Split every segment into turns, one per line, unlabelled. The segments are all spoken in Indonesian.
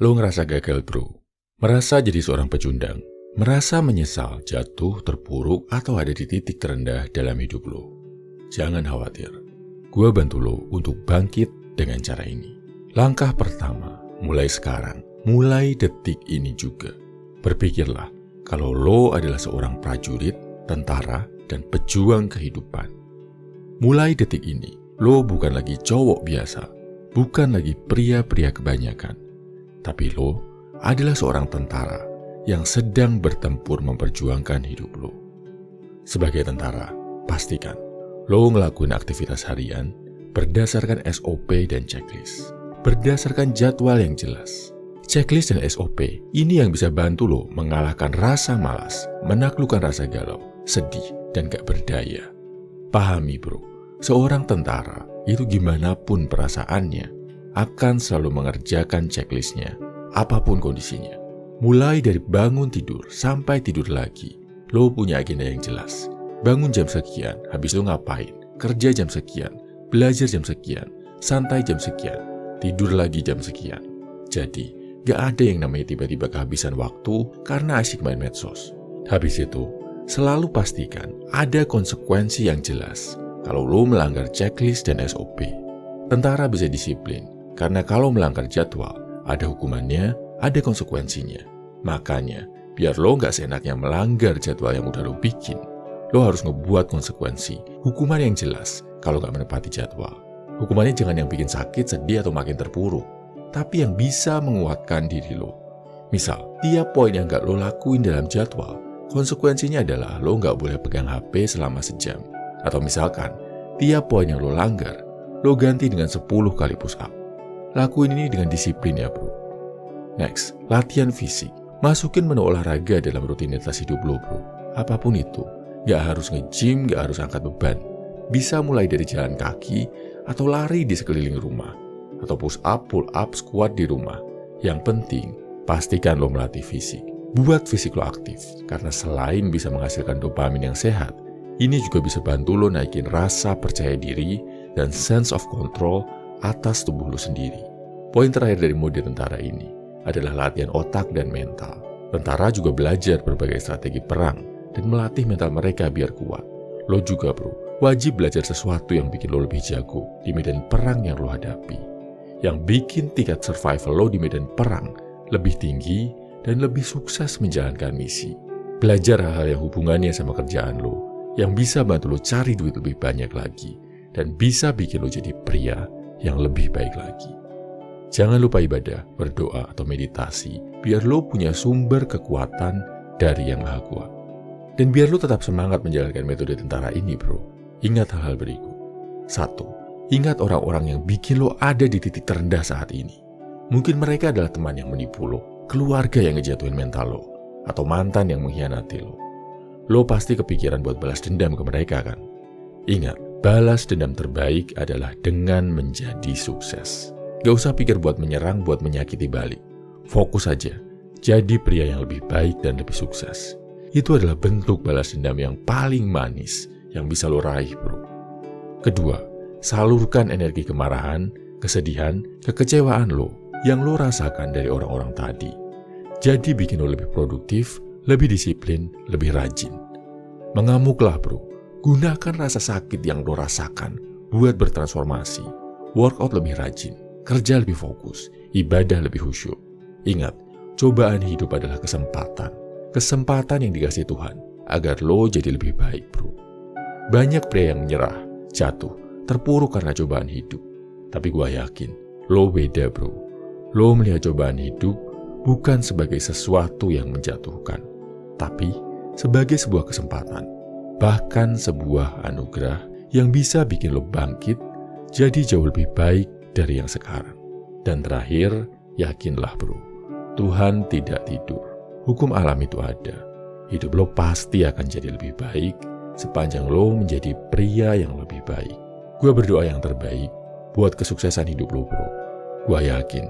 Lo ngerasa gagal bro, merasa jadi seorang pecundang, merasa menyesal, jatuh, terpuruk, atau ada di titik terendah dalam hidup lo. Jangan khawatir, gue bantu lo untuk bangkit dengan cara ini. Langkah pertama, mulai sekarang, mulai detik ini juga. Berpikirlah kalau lo adalah seorang prajurit, tentara, dan pejuang kehidupan. Mulai detik ini, lo bukan lagi cowok biasa, bukan lagi pria-pria kebanyakan. Tapi lo adalah seorang tentara yang sedang bertempur memperjuangkan hidup lo. Sebagai tentara, pastikan lo ngelakuin aktivitas harian berdasarkan SOP dan checklist. Berdasarkan jadwal yang jelas. Checklist dan SOP ini yang bisa bantu lo mengalahkan rasa malas, menaklukkan rasa galau, sedih, dan gak berdaya. Pahami bro, seorang tentara itu gimana pun perasaannya akan selalu mengerjakan checklistnya, apapun kondisinya. Mulai dari bangun tidur sampai tidur lagi, lo punya agenda yang jelas. Bangun jam sekian, habis lo ngapain? Kerja jam sekian, belajar jam sekian, santai jam sekian, tidur lagi jam sekian. Jadi, gak ada yang namanya tiba-tiba kehabisan waktu karena asyik main medsos. Habis itu, selalu pastikan ada konsekuensi yang jelas kalau lo melanggar checklist dan SOP. Tentara bisa disiplin, karena kalau melanggar jadwal, ada hukumannya, ada konsekuensinya. Makanya, biar lo gak seenaknya melanggar jadwal yang udah lo bikin, lo harus ngebuat konsekuensi, hukuman yang jelas kalau gak menepati jadwal. Hukumannya jangan yang bikin sakit, sedih, atau makin terpuruk, tapi yang bisa menguatkan diri lo. Misal, tiap poin yang gak lo lakuin dalam jadwal, konsekuensinya adalah lo gak boleh pegang HP selama sejam. Atau misalkan, tiap poin yang lo langgar, lo ganti dengan 10 kali push up. Lakuin ini dengan disiplin ya bro. Next, latihan fisik. Masukin menu olahraga dalam rutinitas hidup lo bro. Apapun itu, gak harus nge-gym, gak harus angkat beban. Bisa mulai dari jalan kaki, atau lari di sekeliling rumah, atau push up, pull up, squat di rumah. Yang penting, pastikan lo melatih fisik. Buat fisik lo aktif, karena selain bisa menghasilkan dopamin yang sehat, ini juga bisa bantu lo naikin rasa percaya diri dan sense of control atas tubuh lo sendiri. Poin terakhir dari mode tentara ini adalah latihan otak dan mental. Tentara juga belajar berbagai strategi perang dan melatih mental mereka biar kuat. Lo juga bro, wajib belajar sesuatu yang bikin lo lebih jago di medan perang yang lo hadapi. Yang bikin tingkat survival lo di medan perang lebih tinggi dan lebih sukses menjalankan misi. Belajar hal-hal yang hubungannya sama kerjaan lo, yang bisa bantu lo cari duit lebih banyak lagi, dan bisa bikin lo jadi pria yang lebih baik lagi. Jangan lupa ibadah, berdoa, atau meditasi, biar lo punya sumber kekuatan dari Yang Maha Kuat. Dan biar lo tetap semangat menjalankan metode tentara ini bro, ingat hal-hal berikut. 1. Ingat orang-orang yang bikin lo ada di titik terendah saat ini. Mungkin mereka adalah teman yang menipu lo, keluarga yang ngejatuhin mental lo, atau mantan yang mengkhianati lo. Lo pasti kepikiran buat balas dendam ke mereka kan? Ingat, balas dendam terbaik adalah dengan menjadi sukses. Gak usah pikir buat menyerang, buat menyakiti balik. Fokus aja, jadi pria yang lebih baik dan lebih sukses. Itu adalah bentuk balas dendam yang paling manis yang bisa lo raih bro. Kedua, salurkan energi kemarahan, kesedihan, kekecewaan lo yang lo rasakan dari orang-orang tadi. Jadi bikin lo lebih produktif, lebih disiplin, lebih rajin. Mengamuklah bro. Gunakan rasa sakit yang lo rasakan buat bertransformasi. Workout lebih rajin, kerja lebih fokus, ibadah lebih khusyuk. Ingat, cobaan hidup adalah kesempatan. Kesempatan yang dikasih Tuhan agar lo jadi lebih baik bro. Banyak pria yang menyerah, jatuh, terpuruk karena cobaan hidup. Tapi gue yakin, lo beda bro. Lo melihat cobaan hidup bukan sebagai sesuatu yang menjatuhkan, tapi sebagai sebuah kesempatan. Bahkan sebuah anugerah yang bisa bikin lo bangkit jadi jauh lebih baik dari yang sekarang. Dan terakhir, yakinlah bro, Tuhan tidak tidur. Hukum alam itu ada. Hidup lo pasti akan jadi lebih baik sepanjang lo menjadi pria yang lebih baik. Gue berdoa yang terbaik buat kesuksesan hidup lo bro. Gue yakin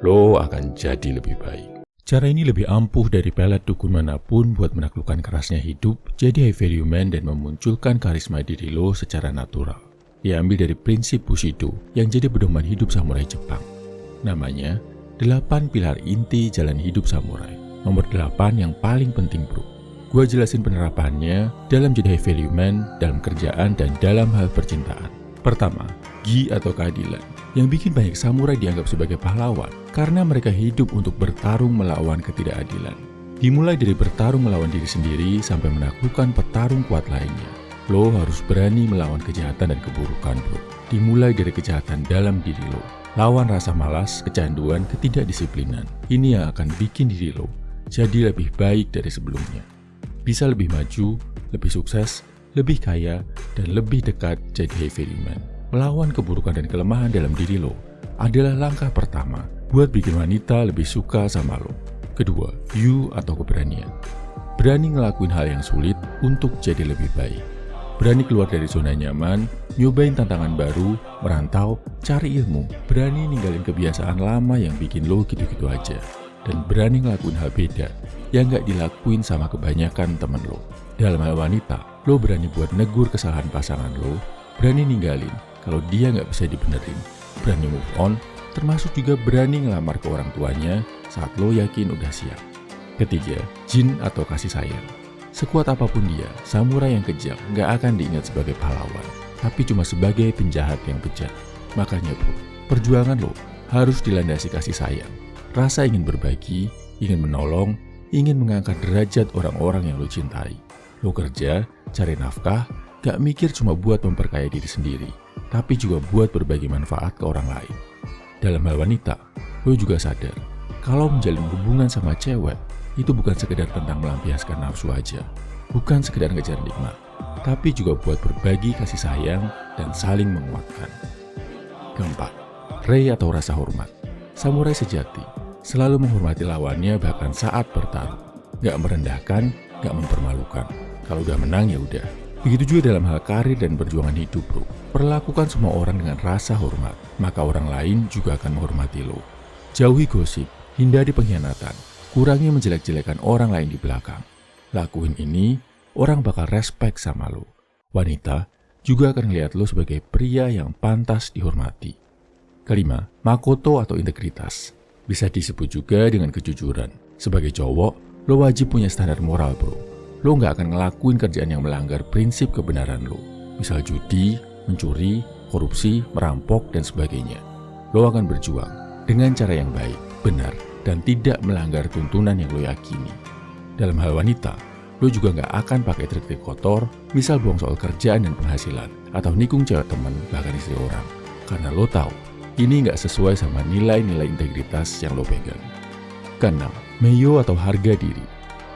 lo akan jadi lebih baik. Cara ini lebih ampuh dari pelet dukun manapun buat menaklukkan kerasnya hidup, jadi high value man dan memunculkan karisma diri lo secara natural. Diambil dari prinsip Bushido yang jadi pedoman hidup samurai Jepang. Namanya 8 pilar inti jalan hidup samurai. Nomor 8 yang paling penting bro. Gua jelasin penerapannya dalam Jedi Value Man, dalam kerjaan, dan dalam hal percintaan. Pertama, Gi atau keadilan. Yang bikin banyak samurai dianggap sebagai pahlawan karena mereka hidup untuk bertarung melawan ketidakadilan. Dimulai dari bertarung melawan diri sendiri sampai menaklukkan petarung kuat lainnya. Lo harus berani melawan kejahatan dan keburukan bro. Dimulai dari kejahatan dalam diri lo. Lawan rasa malas, kecanduan, ketidakdisiplinan. Ini yang akan bikin diri lo jadi lebih baik dari sebelumnya. Bisa lebih maju, lebih sukses, lebih kaya, dan lebih dekat jadi Value Man. Melawan keburukan dan kelemahan dalam diri lo adalah langkah pertama buat bikin wanita lebih suka sama lo. Kedua, you atau keberanian. Berani ngelakuin hal yang sulit untuk jadi lebih baik. Berani keluar dari zona nyaman, nyobain tantangan baru, merantau, cari ilmu. Berani ninggalin kebiasaan lama yang bikin lo gitu-gitu aja. Dan berani ngelakuin hal beda yang gak dilakuin sama kebanyakan temen lo. Dalam hal wanita, lo berani buat negur kesalahan pasangan lo, berani ninggalin kalau dia gak bisa dibenerin, berani move on, termasuk juga berani ngelamar ke orang tuanya saat lo yakin udah siap. Ketiga, jin atau kasih sayang. Sekuat apapun dia, samurai yang kejam gak akan diingat sebagai pahlawan, tapi cuma sebagai penjahat yang bejat. Makanya bro, perjuangan lo harus dilandasi kasih sayang. Rasa ingin berbagi, ingin menolong, ingin mengangkat derajat orang-orang yang lo cintai. Lo kerja, cari nafkah, gak mikir cuma buat memperkaya diri sendiri, tapi juga buat berbagi manfaat ke orang lain. Dalam hal wanita, lo juga sadar, kalau menjalin hubungan sama cewek, itu bukan sekedar tentang melampiaskan nafsu aja, bukan sekedar ngejar nikmat, tapi juga buat berbagi kasih sayang dan saling menguatkan. Keempat, rei atau rasa hormat. Samurai sejati selalu menghormati lawannya bahkan saat bertarung. Gak merendahkan, gak mempermalukan. Kalau udah menang ya udah. Begitu juga dalam hal karir dan perjuangan hidup bro. Perlakukan semua orang dengan rasa hormat, maka orang lain juga akan menghormati lo. Jauhi gosip, hindari pengkhianatan, kurangi menjelek-jelekan orang lain di belakang. Lakuin ini, orang bakal respect sama lo. Wanita juga akan melihat lo sebagai pria yang pantas dihormati. Kelima, makoto atau integritas. Bisa disebut juga dengan kejujuran. Sebagai cowok, lo wajib punya standar moral bro. Lo gak akan ngelakuin kerjaan yang melanggar prinsip kebenaran lo. Misal judi, mencuri, korupsi, merampok, dan sebagainya. Lo akan berjuang dengan cara yang baik, benar, dan tidak melanggar tuntunan yang lo yakini. Dalam hal wanita, lo juga gak akan pakai trik-trik kotor, misal bohong soal kerjaan dan penghasilan, atau nikung cewek temen, bahkan istri orang. Karena lo tahu, ini nggak sesuai sama nilai-nilai integritas yang lo pegang. Keenam, meyo atau harga diri.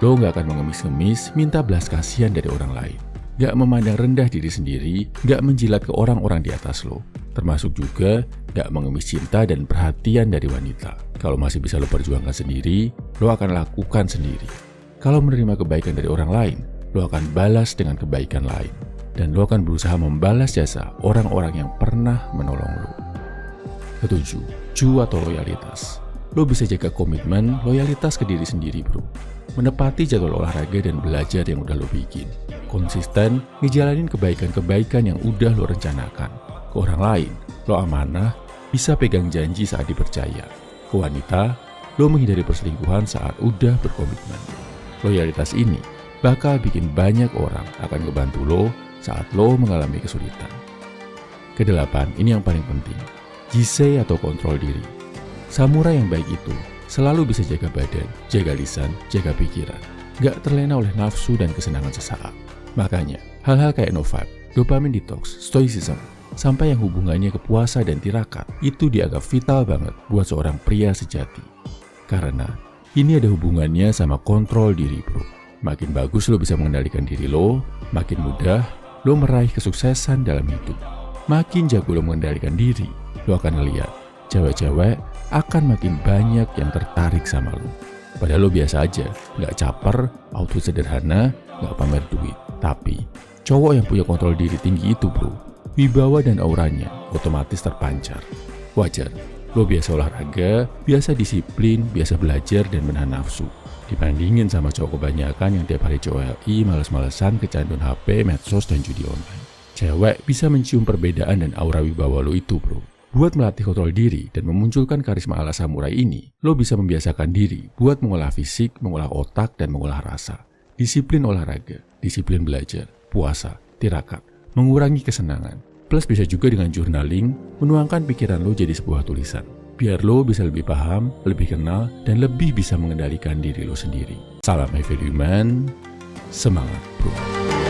Lo nggak akan mengemis-ngemis minta belas kasihan dari orang lain. Nggak memandang rendah diri sendiri, nggak menjilat ke orang-orang di atas lo. Termasuk juga nggak mengemis cinta dan perhatian dari wanita. Kalau masih bisa lo perjuangkan sendiri, lo akan lakukan sendiri. Kalau menerima kebaikan dari orang lain, lo akan balas dengan kebaikan lain. Dan lo akan berusaha membalas jasa orang-orang yang pernah menolong lo. Ketujuh, cu atau loyalitas. Lo bisa jaga komitmen, loyalitas ke diri sendiri bro. Menepati jadwal olahraga dan belajar yang udah lo bikin. Konsisten, ngejalanin kebaikan-kebaikan yang udah lo rencanakan. Ke orang lain, lo amanah, bisa pegang janji saat dipercaya. Ke wanita, lo menghindari perselingkuhan saat udah berkomitmen. Loyalitas ini bakal bikin banyak orang akan ngebantu lo saat lo mengalami kesulitan. Kedelapan, ini yang paling penting. Jisei atau kontrol diri. Samurai yang baik itu selalu bisa jaga badan, jaga lisan, jaga pikiran. Gak terlena oleh nafsu dan kesenangan sesaat. Makanya, hal-hal kayak no-vibe, dopamine detox, stoicism, sampai yang hubungannya ke puasa dan tirakat, itu dianggap vital banget buat seorang pria sejati. Karena ini ada hubungannya sama kontrol diri bro. Makin bagus lo bisa mengendalikan diri lo, makin mudah lo meraih kesuksesan dalam hidup. Makin jago lo mengendalikan diri, lo akan ngeliat cewek-cewek akan makin banyak yang tertarik sama lo. Padahal lo biasa aja, gak caper, outfit sederhana, gak pamer duit. Tapi cowok yang punya kontrol diri tinggi itu bro, wibawa dan auranya otomatis terpancar. Wajar, lo biasa olahraga, biasa disiplin, biasa belajar dan menahan nafsu. Dibandingin sama cowok kebanyakan yang tiap hari COLI, males-malesan, kecanduan HP, medsos, dan judi online. Cewek bisa mencium perbedaan dan aura wibawa lo itu bro. Buat melatih kontrol diri dan memunculkan karisma ala samurai ini, lo bisa membiasakan diri buat mengolah fisik, mengolah otak, dan mengolah rasa. Disiplin olahraga, disiplin belajar, puasa, tirakat, mengurangi kesenangan. Plus bisa juga dengan journaling, menuangkan pikiran lo jadi sebuah tulisan. Biar lo bisa lebih paham, lebih kenal, dan lebih bisa mengendalikan diri lo sendiri. Salam Evil Human, semangat bro!